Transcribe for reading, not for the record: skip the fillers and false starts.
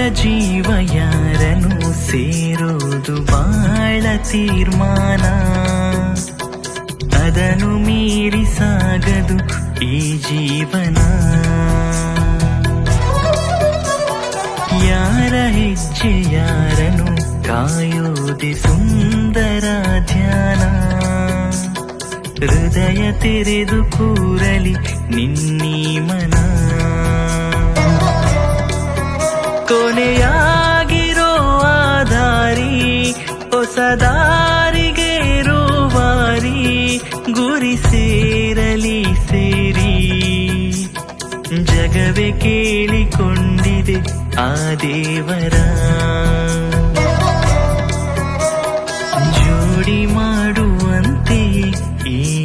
ಜೀವ ಯಾರನ್ನು ಸೇರೋದು ಬಾಳ ತೀರ್ಮಾನ. ಅದನ್ನು ಮೀರಿ ಸಾಗದು ಈ ಜೀವನ. ಯಾರ ಹೆಜ್ಜೆ ಯಾರನ್ನು ಕಾಯೋದೆ ಸುಂದರ ಧ್ಯಾನ. ಹೃದಯ ತೆರೆದು ಕೂರಲಿ ನಿನ್ನೀ ಮನ. ಕೊನೆಯಾಗಿರೋ ಆಧಾರಿ ಹೊಸ ದಾರಿಗೆ ರೂವಾರಿ. ಗುರಿ ಸೇರಲಿ ಸೇರಿ ಜಗವೇ ಕೇಳಿಕೊಂಡಿದೆ ಆ ದೇವರ. ಜೋಡಿ ಮಾಡುವಂತೆಯೇ ಈ